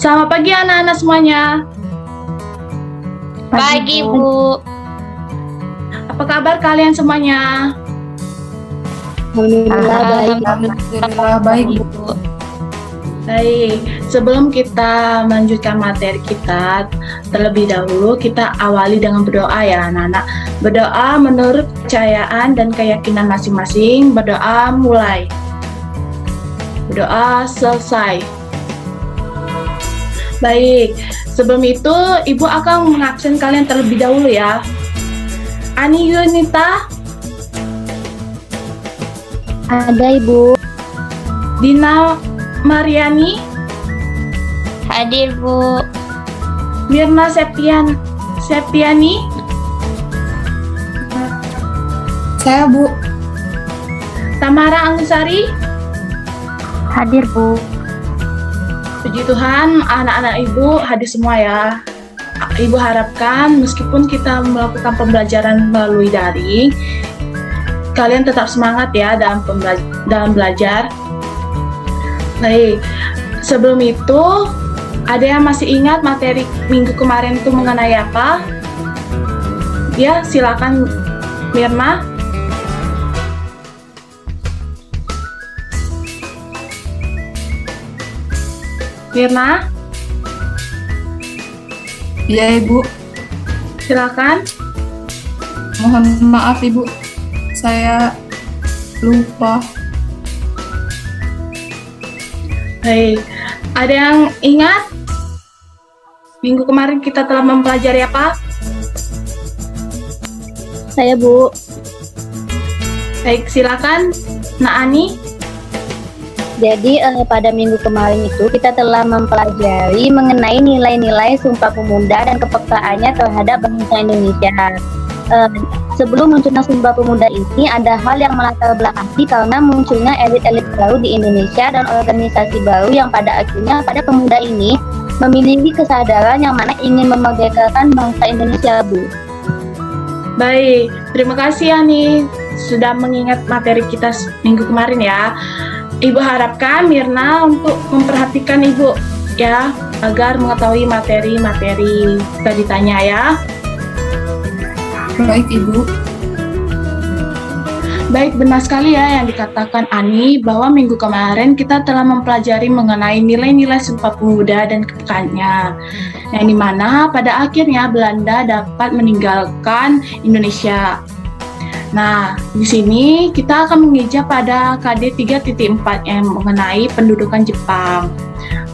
Selamat pagi anak-anak semuanya. Pagi, Bu. Apa kabar kalian semuanya? Alhamdulillah baik. Alhamdulillah baik, Bu. Baik, sebelum kita melanjutkan materi kita, terlebih dahulu kita awali dengan berdoa ya anak-anak. Berdoa menurut kepercayaan dan keyakinan masing-masing. Berdoa mulai. Berdoa selesai. Baik, sebelum itu Ibu akan mengabsen kalian terlebih dahulu ya. Ani Yunita, Ada, Ibu. Dina Mariani, Hadir, Bu. Mirna Septiani, Saya, Bu. Tamara Angusari. Hadir, Bu. Puji Tuhan, anak-anak Ibu hadir semua ya. Ibu harapkan meskipun kita melakukan pembelajaran melalui daring, kalian tetap semangat ya dalam belajar. Baik, sebelum itu, ada yang masih ingat materi minggu kemarin itu mengenai apa? Ya, silakan Mirna. Mirna, Iya, Ibu. silakan. Mohon maaf, Ibu. Saya lupa. Baik, ada yang ingat? Minggu kemarin kita telah mempelajari apa? Saya, Bu. Baik, silakan Naani. Jadi pada minggu kemarin itu kita telah mempelajari mengenai nilai-nilai Sumpah Pemuda dan kepekaannya terhadap bangsa Indonesia. Sebelum munculnya Sumpah Pemuda ini ada hal yang melatar belakangi karena munculnya elit-elit baru di Indonesia dan organisasi baru yang pada akhirnya pada pemuda ini memiliki kesadaran yang mana ingin memerdekakan bangsa Indonesia, Bu. Baik, terima kasih Yani sudah mengingat materi kita minggu kemarin ya. Ibu harapkan Mirna untuk memperhatikan Ibu ya, agar mengetahui materi-materi kita ditanya ya. Baik, Ibu. Baik, benar sekali ya yang dikatakan Ani bahwa minggu kemarin kita telah mempelajari mengenai nilai-nilai Sumpah Pemuda dan kepekaannya, yang dimana pada akhirnya Belanda dapat meninggalkan Indonesia. Nah, di sini kita akan mengeja pada KD 3.4 yang mengenai pendudukan Jepang.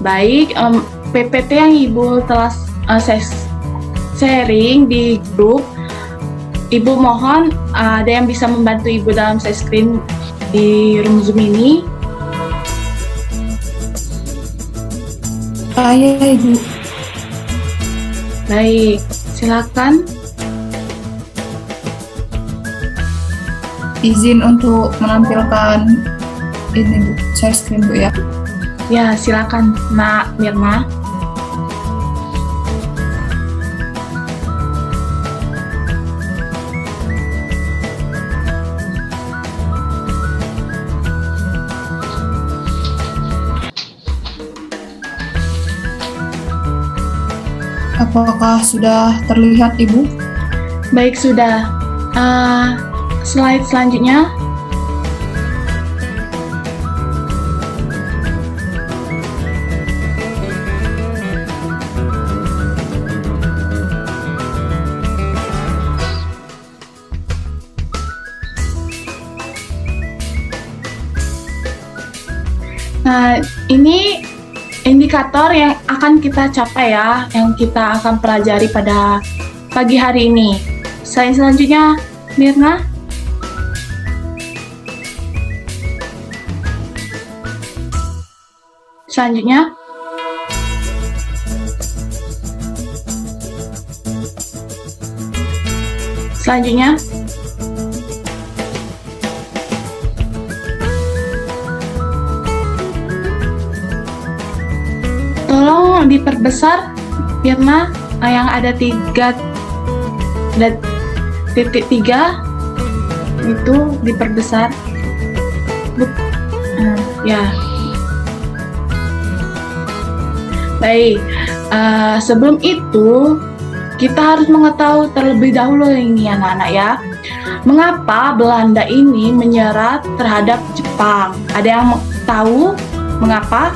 Baik, PPT yang Ibu telah sharing di grup, Ibu mohon ada yang bisa membantu Ibu dalam share screen di room Zoom ini. Saya, Ibu. Baik, silakan. Izin untuk menampilkan ini, Bu. Share screen, Bu, ya. Ya, silakan Nak Mirna. Apakah sudah terlihat, Ibu? Baik, sudah. Slide selanjutnya. Nah, ini indikator yang akan kita capai ya, yang kita akan pelajari pada pagi hari ini. Slide selanjutnya, Mirna. Selanjutnya. Selanjutnya. Tolong diperbesar Mirna yang ada 3 titik 3 itu diperbesar. Ya. Baik, sebelum itu kita harus mengetahui terlebih dahulu ini anak-anak ya. Mengapa Belanda ini menyerah terhadap Jepang? Ada yang tahu mengapa?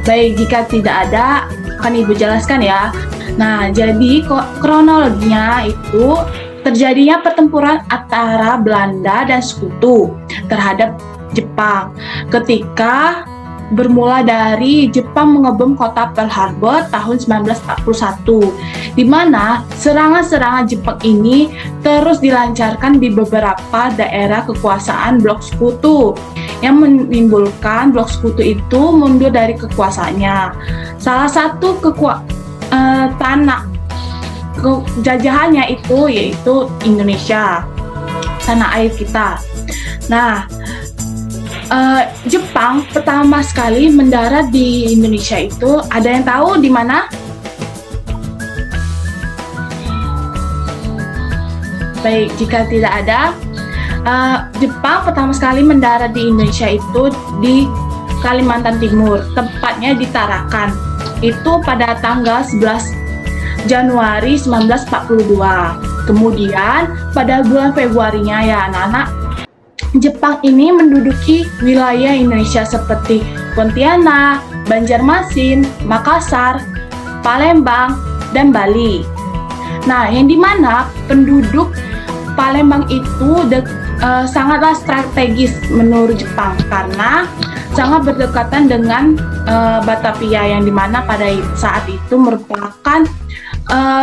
Baik, jika tidak ada, akan Ibu jelaskan ya. Nah, jadi kronologinya itu terjadinya pertempuran antara Belanda dan Sekutu terhadap Jepang ketika bermula dari Jepang mengebom kota Pearl Harbor tahun 1941, di mana serangan-serangan Jepang ini terus dilancarkan di beberapa daerah kekuasaan Blok Sekutu yang menimbulkan Blok Sekutu itu mundur dari kekuasaannya. Salah satu tanah jajahannya itu yaitu Indonesia, tanah air kita. Nah, Jepang pertama sekali mendarat di Indonesia itu, ada yang tahu di mana? Baik, jika tidak ada, Jepang pertama sekali mendarat di Indonesia itu di Kalimantan Timur, tepatnya di Tarakan. Itu pada tanggal 11 Januari 1942. Kemudian pada bulan Februarinya ya anak-anak, Jepang ini menduduki wilayah Indonesia seperti Pontianak, Banjarmasin, Makassar, Palembang, dan Bali. Nah, yang dimana penduduk Palembang itu sangatlah strategis menurut Jepang karena sangat berdekatan dengan Batavia yang dimana pada saat itu merupakan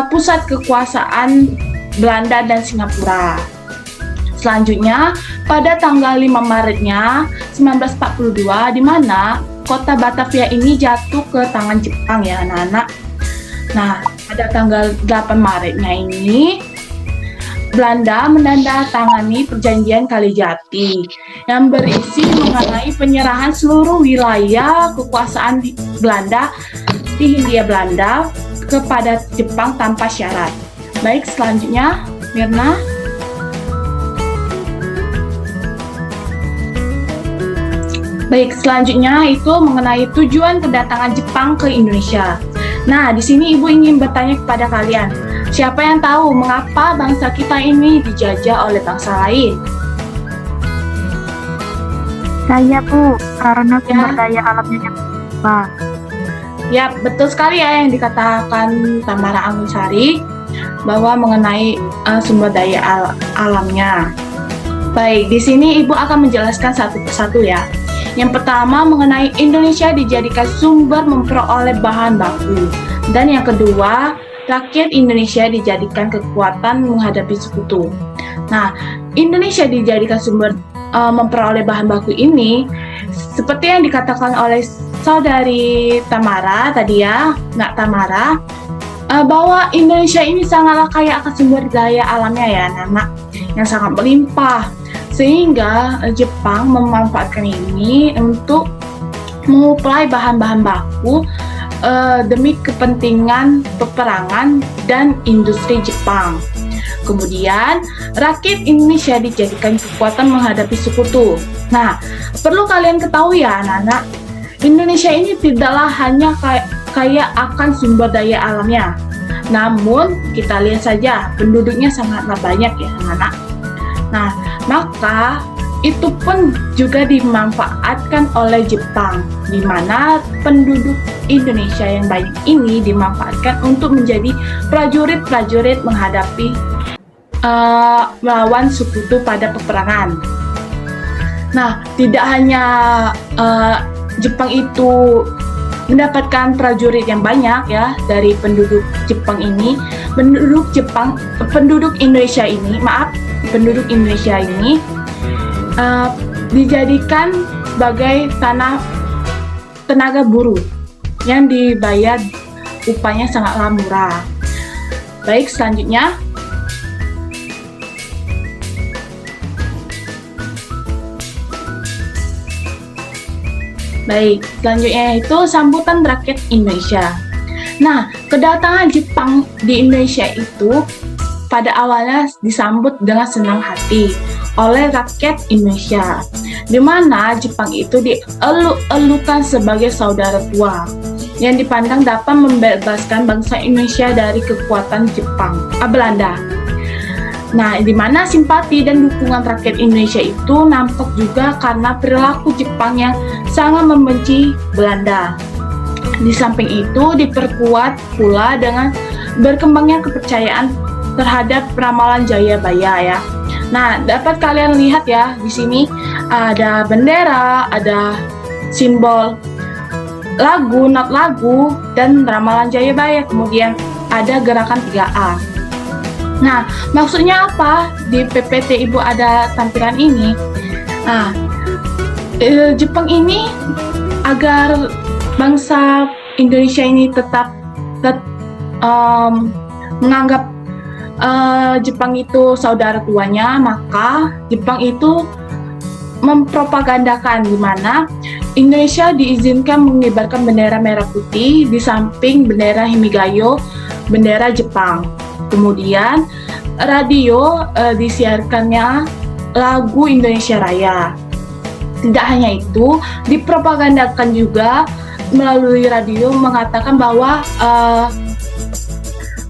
pusat kekuasaan Belanda dan Singapura. Selanjutnya, pada tanggal 5 Maretnya 1942, di mana kota Batavia ini jatuh ke tangan Jepang ya anak-anak. Nah, pada tanggal 8 Maretnya ini, Belanda menandatangani perjanjian Kalijati yang berisi mengenai penyerahan seluruh wilayah kekuasaan Belanda di Hindia Belanda kepada Jepang tanpa syarat. Baik, selanjutnya, Mirna. Baik, selanjutnya itu mengenai tujuan kedatangan Jepang ke Indonesia. Nah, di sini Ibu ingin bertanya kepada kalian, siapa yang tahu mengapa bangsa kita ini dijajah oleh bangsa lain? Saya Bu, karena sumber daya alamnya yang apa? Ya, betul sekali ya yang dikatakan Tamara Angunsari bahwa mengenai sumber daya alamnya. Baik, di sini Ibu akan menjelaskan satu persatu ya. Yang pertama mengenai Indonesia dijadikan sumber memperoleh bahan baku. Dan yang kedua, rakyat Indonesia dijadikan kekuatan menghadapi sekutu. Nah, Indonesia dijadikan sumber memperoleh bahan baku ini, seperti yang dikatakan oleh saudari Tamara tadi ya, Nak Tamara, bahwa Indonesia ini sangatlah kaya akan sumber daya alamnya ya anak-anak, yang sangat berlimpah. Sehingga Jepang memanfaatkan ini untuk menguplai bahan-bahan baku demi kepentingan peperangan dan industri Jepang. Kemudian, rakyat Indonesia dijadikan kekuatan menghadapi sekutu. Nah, perlu kalian ketahui ya anak-anak, Indonesia ini tidaklah hanya kaya akan sumber daya alamnya. Namun, kita lihat saja penduduknya sangatlah banyak ya anak-anak. Nah, maka itu pun juga dimanfaatkan oleh Jepang, di mana penduduk Indonesia yang banyak ini dimanfaatkan untuk menjadi prajurit-prajurit menghadapi melawan sekutu pada peperangan. Nah, tidak hanya Jepang itu mendapatkan prajurit yang banyak ya dari penduduk Jepang ini, penduduk Indonesia ini dijadikan sebagai tenaga buruh yang dibayar upahnya sangatlah murah. Baik, selanjutnya. Baik, selanjutnya itu sambutan rakyat Indonesia. Nah, kedatangan Jepang di Indonesia itu pada awalnya disambut dengan senang hati oleh rakyat Indonesia, di mana Jepang itu dieluk-elukan sebagai saudara tua yang dipandang dapat membebaskan bangsa Indonesia dari kekuatan Belanda. Nah, di mana simpati dan dukungan rakyat Indonesia itu nampak juga karena perilaku Jepang yang sangat membenci Belanda. Di samping itu diperkuat pula dengan berkembangnya kepercayaan terhadap ramalan Jayabaya ya. Nah, dapat kalian lihat ya, di sini ada bendera, ada simbol lagu, not lagu, dan ramalan Jayabaya. Kemudian ada gerakan 3A. Nah, maksudnya apa? Di PPT Ibu ada tampilan ini. Nah, Jepang ini agar bangsa Indonesia ini tetap menganggap Jepang itu saudara tuanya, maka Jepang itu mempropagandakan di mana Indonesia diizinkan mengibarkan bendera merah putih di samping bendera Himigayo, bendera Jepang. Kemudian radio disiarkannya lagu Indonesia Raya. Tidak hanya itu, dipropagandakan juga melalui radio mengatakan bahwa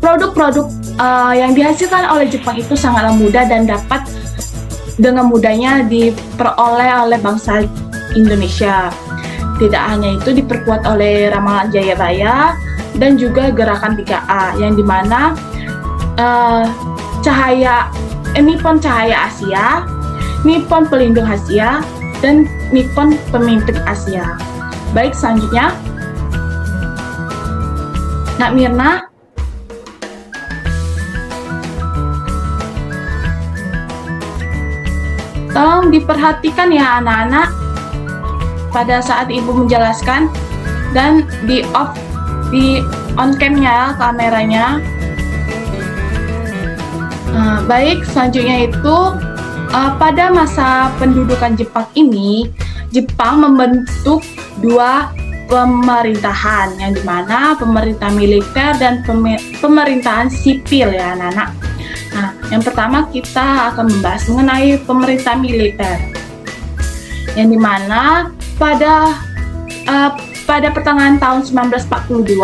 produk-produk yang dihasilkan oleh Jepang itu sangatlah mudah dan dapat dengan mudahnya diperoleh oleh bangsa Indonesia. Tidak hanya itu, diperkuat oleh ramalan Jayabaya dan juga gerakan 3A yang dimana Nippon Cahaya Asia, Nippon Pelindung Asia, dan Nippon Pemimpin Asia. Baik, selanjutnya Nak Mirna. Tolong diperhatikan ya anak-anak pada saat ibu menjelaskan, dan di on cam-nya, kameranya. Baik, selanjutnya itu pada masa pendudukan Jepang ini, Jepang membentuk dua pemerintahan, yang dimana pemerintah militer dan pemerintahan sipil ya anak-anak. Nah, yang pertama kita akan membahas mengenai pemerintah militer, yang dimana pada pertengahan tahun 1942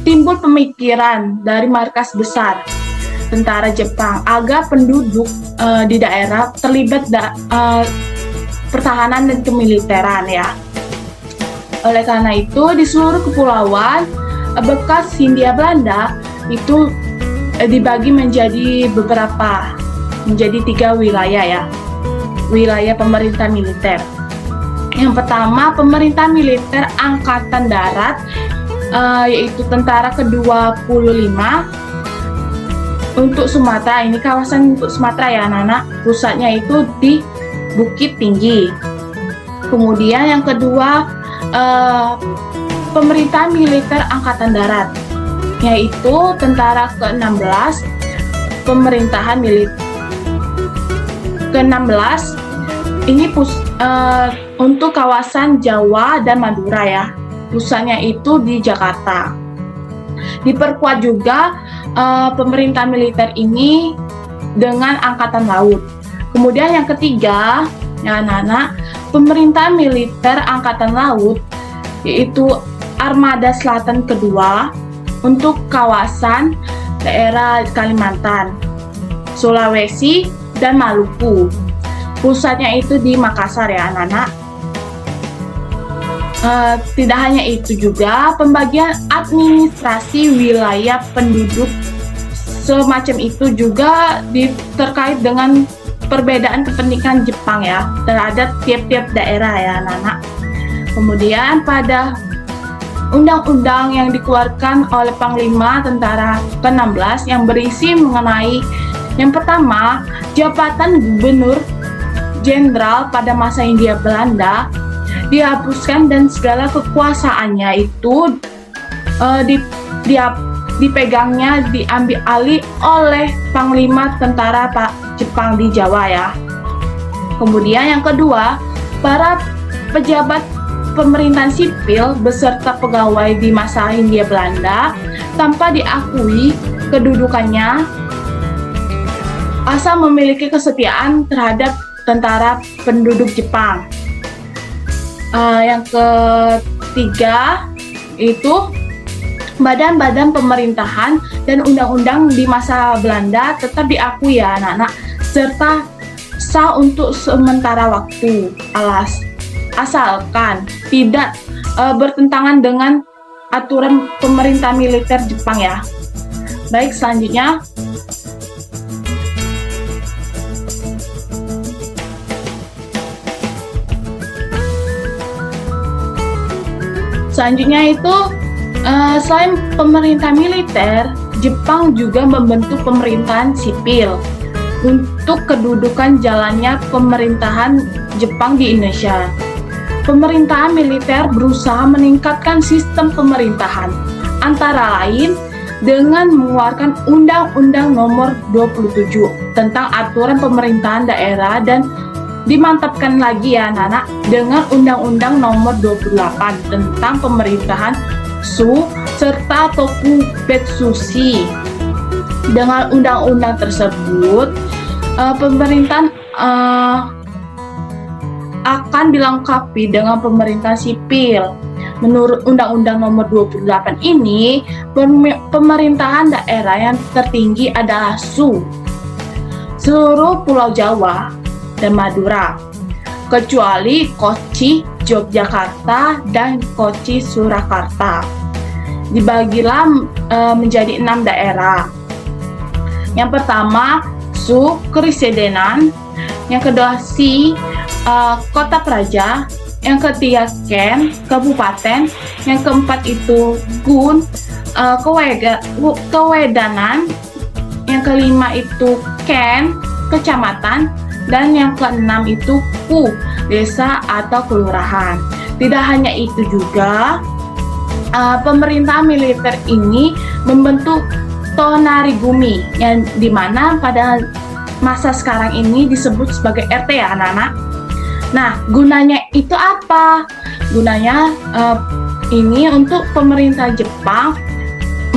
timbul pemikiran dari markas besar tentara Jepang agar penduduk di daerah terlibat pertahanan dan kemiliteran ya. Oleh karena itu, di seluruh kepulauan bekas Hindia Belanda itu dibagi menjadi menjadi 3 wilayah ya. Wilayah pemerintah militer. Yang pertama, pemerintah militer Angkatan Darat, yaitu tentara ke-25 untuk Sumatera. Ini kawasan untuk Sumatera ya anak-anak. Pusatnya itu di Bukit Tinggi. Kemudian yang kedua, pemerintah militer Angkatan Darat, yaitu tentara ke-16 pemerintahan militer ke-16. Ini untuk kawasan Jawa dan Madura ya. Pusatnya itu di Jakarta. Diperkuat juga pemerintah militer ini dengan angkatan laut. Kemudian yang ketiga, ya anak-anak, pemerintah militer angkatan laut, yaitu Armada Selatan kedua untuk kawasan daerah Kalimantan, Sulawesi, dan Maluku. Pusatnya itu di Makassar ya anak-anak. Tidak hanya itu juga, pembagian administrasi wilayah penduduk semacam itu juga terkait dengan perbedaan kepentingan Jepang ya terhadap tiap-tiap daerah ya anak-anak. Kemudian pada undang-undang yang dikeluarkan oleh Panglima Tentara ke-16 yang berisi mengenai yang pertama, jabatan Gubernur Jenderal pada masa Hindia Belanda dihapuskan dan segala kekuasaannya itu diambil alih oleh Panglima Tentara Jepang di Jawa ya. Kemudian yang kedua, para pejabat pemerintahan sipil beserta pegawai di masa Hindia Belanda tanpa diakui kedudukannya asal memiliki kesetiaan terhadap tentara penduduk Jepang. Yang ketiga itu badan-badan pemerintahan dan undang-undang di masa Belanda tetap diakui ya anak-anak, serta sah untuk sementara waktu, asalkan tidak bertentangan dengan aturan pemerintah militer Jepang ya. Baik, selanjutnya itu selain pemerintah militer, Jepang juga membentuk pemerintahan sipil untuk kedudukan jalannya pemerintahan Jepang di Indonesia. Pemerintahan militer berusaha meningkatkan sistem pemerintahan, antara lain dengan mengeluarkan Undang-Undang Nomor 27 tentang aturan pemerintahan daerah dan dimantapkan lagi ya anak-anak dengan Undang-Undang Nomor 28 tentang pemerintahan Shu serta Tokubetsushi. Dengan undang-undang tersebut, pemerintahan akan dilengkapi dengan pemerintahan sipil. Menurut Undang-Undang Nomor 28 ini, pemerintahan daerah yang tertinggi adalah Shu, seluruh Pulau Jawa dan Madura, kecuali Kochi, Yogyakarta, dan Kochi, Surakarta. Dibagilah menjadi 6 daerah. Yang pertama, Shu Kerisidenan, yang kedua Si, Kota Praja, yang ketiga Ken, Kabupaten, yang keempat itu Gun, Kewedanan, yang kelima itu Ken, Kecamatan, dan yang keenam itu Ku, desa atau kelurahan. Tidak hanya itu juga, pemerintah militer ini membentuk Tonarigumi, yang dimana pada masa sekarang ini disebut sebagai RT ya anak-anak. Nah, gunanya itu apa? Gunanya ini untuk pemerintah Jepang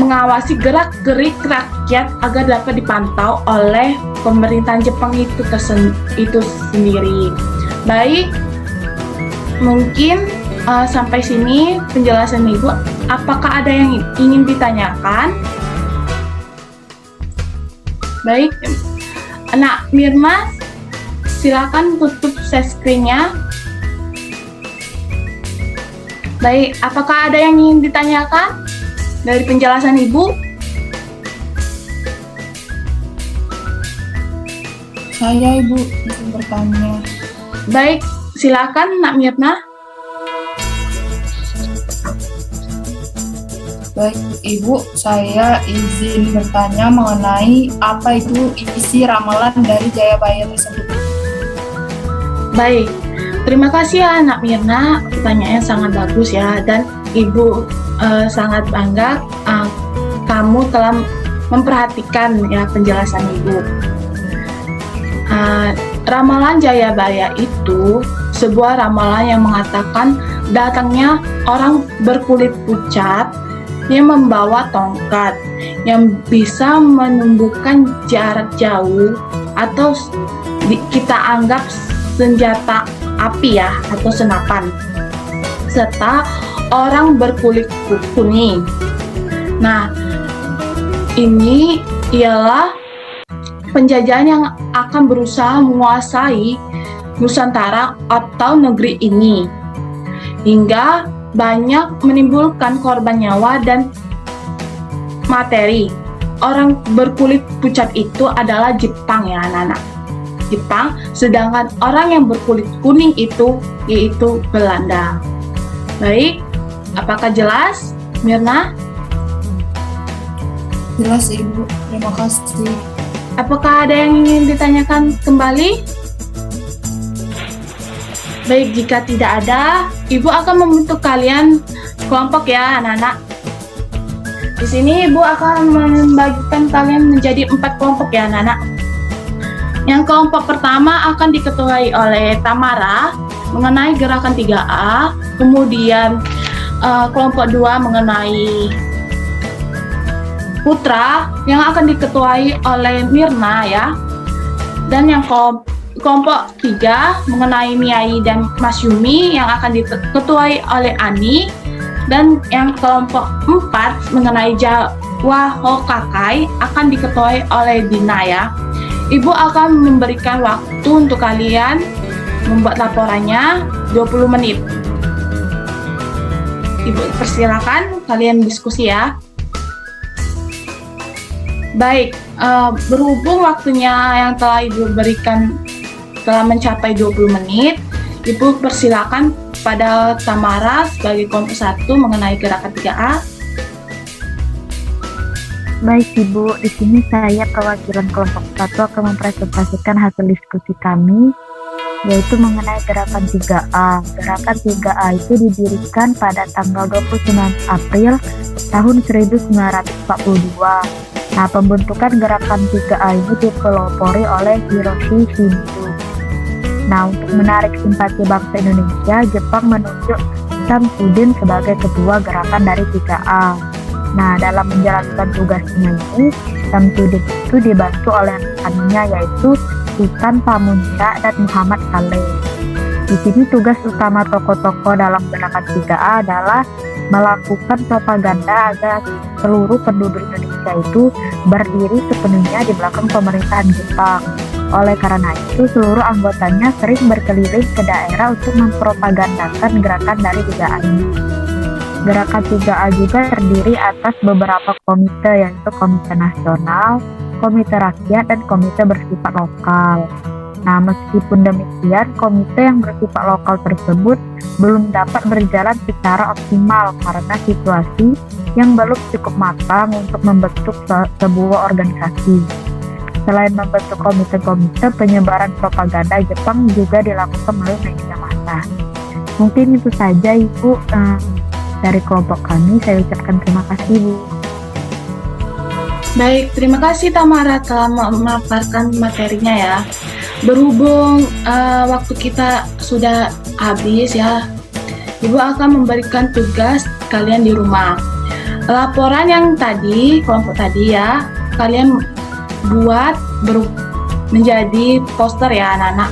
mengawasi gerak-gerik rakyat agar dapat dipantau oleh pemerintahan Jepang itu sendiri. Baik, mungkin sampai sini penjelasan Ibu. Apakah ada yang ingin ditanyakan? Baik, Anak Mirna, silakan tutup share screen-nya. Baik, apakah ada yang ingin ditanyakan dari penjelasan Ibu? Saya Ibu izin bertanya. Baik, silakan Nak Mirna. Baik Ibu, saya izin bertanya mengenai apa itu isi ramalan dari Jayabaya tersebut. Baik, terima kasih ya Nak Mirna, pertanyaannya sangat bagus ya, dan Ibu sangat bangga kamu telah memperhatikan ya penjelasan Ibu. Ramalan Jayabaya itu sebuah ramalan yang mengatakan datangnya orang berkulit pucat yang membawa tongkat yang bisa menumbuhkan jarak jauh atau kita anggap senjata api ya atau senapan, serta orang berkulit kuning. Nah, ini ialah penjajahan yang akan berusaha menguasai Nusantara atau negeri ini hingga banyak menimbulkan korban nyawa dan materi. Orang berkulit pucat itu adalah Jepang ya anak-anak. Jepang, sedangkan orang yang berkulit kuning itu yaitu Belanda. Baik, apakah jelas, Mirna? Jelas Ibu, terima kasih. Apakah ada yang ingin ditanyakan kembali? Baik, jika tidak ada, Ibu akan membentuk kalian kelompok ya anak-anak. Di sini Ibu akan membagikan kalian menjadi 4 kelompok ya anak-anak. Yang kelompok pertama akan diketuai oleh Tamara mengenai gerakan 3A, kemudian kelompok 2 mengenai Putra yang akan diketuai oleh Mirna ya. Dan yang kelompok 3 mengenai Miai dan Mas Yumi yang akan diketuai oleh Ani. Dan yang kelompok 4 mengenai Jawa Hokakai akan diketuai oleh Dina ya. Ibu akan memberikan waktu untuk kalian membuat laporannya 20 menit. Ibu persilakan kalian diskusi ya. Baik, berhubung waktunya yang telah Ibu berikan telah mencapai 20 menit, Ibu persilakan pada Tamara sebagai kelompok 1 mengenai gerakan 3A. Baik Ibu, di sini saya perwakilan kelompok 1 akan mempresentasikan hasil diskusi kami, yaitu mengenai gerakan 3A. Gerakan 3A itu didirikan pada tanggal 29 April tahun 1942. Nah, pembentukan gerakan 3A ini dipelopori oleh Hiroshi Shinzu. Nah, untuk menarik simpati bangsa Indonesia, Jepang menunjuk Samsudin sebagai ketua gerakan dari 3A. Nah, dalam menjalankan tugasnya ini, Samsudin itu dibantu oleh rekannya yaitu Sultan Pamunca dan Muhammad Saleh. Di sini tugas utama tokoh-tokoh dalam gerakan 3A adalah melakukan propaganda agar seluruh penduduk Indonesia itu berdiri sepenuhnya di belakang pemerintahan Jepang. Oleh karena itu, seluruh anggotanya sering berkeliling ke daerah untuk mempropagandakan gerakan dari 3A ini. Gerakan 3A juga terdiri atas beberapa komite, yaitu Komite Nasional, Komite Rakyat, dan Komite Bersifat Lokal. Nah, meskipun demikian, komite yang bersifat lokal tersebut belum dapat berjalan secara optimal karena situasi yang belum cukup matang untuk membentuk sebuah organisasi. Selain membentuk komite-komite, penyebaran propaganda Jepang juga dilakukan melalui media massa. Mungkin itu saja Ibu dari kelompok kami. Saya ucapkan terima kasih Bu. Baik, terima kasih Tamara telah memaparkan materinya ya. Berhubung waktu kita sudah habis ya, Ibu akan memberikan tugas kalian di rumah. Laporan yang tadi, kelompok tadi ya, kalian buat menjadi poster ya anak-anak,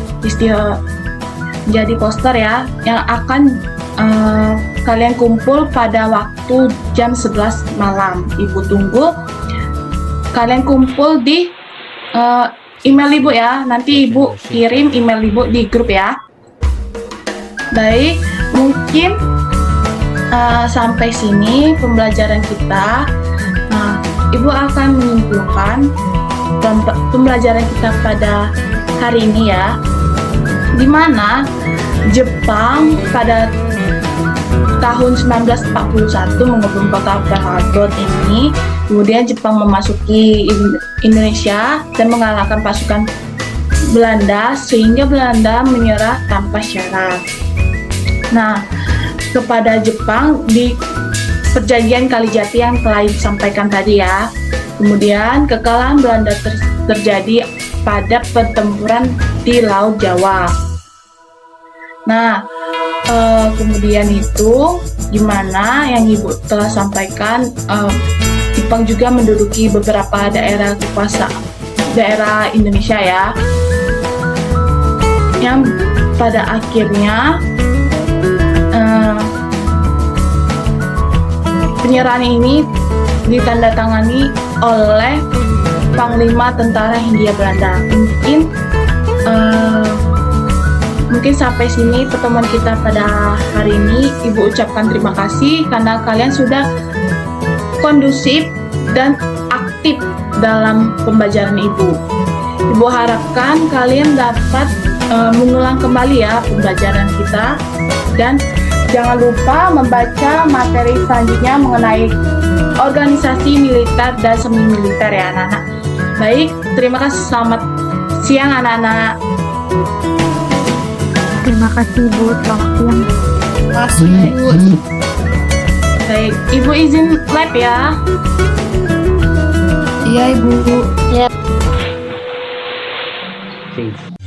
menjadi poster ya, yang akan kalian kumpul pada waktu jam 11 malam. Ibu tunggu kalian kumpul di email Ibu ya. Nanti Ibu kirim email Ibu di grup ya. Baik, mungkin sampai sini pembelajaran kita. Nah, Ibu akan menyimpulkan pembelajaran kita pada hari ini ya, di mana Jepang pada tahun 1941 mengepung kota Belgorod ini. Kemudian Jepang memasuki Indonesia dan mengalahkan pasukan Belanda sehingga Belanda menyerah tanpa syarat. Nah, kepada Jepang di perjanjian Kalijati yang telah disampaikan tadi ya. Kemudian kekalahan Belanda terjadi pada pertempuran di Laut Jawa. Nah, kemudian itu gimana yang Ibu telah sampaikan, Jepang juga menduduki beberapa daerah daerah Indonesia ya, yang pada akhirnya penyerahan ini ditandatangani oleh Panglima Tentara Hindia Belanda. Mungkin sampai sini pertemuan kita pada hari ini. Ibu ucapkan terima kasih karena kalian sudah kondusif dan aktif dalam pembelajaran Ibu. Ibu harapkan kalian dapat mengulang kembali ya pembelajaran kita, dan jangan lupa membaca materi selanjutnya mengenai organisasi militer dan semi militer ya anak-anak. Baik, terima kasih. Selamat siang anak-anak. Terima kasih Bu, selamat siang. Terima kasih Bu. Baik, Ibu izin live ya. Iya Ibu. Ya. Please.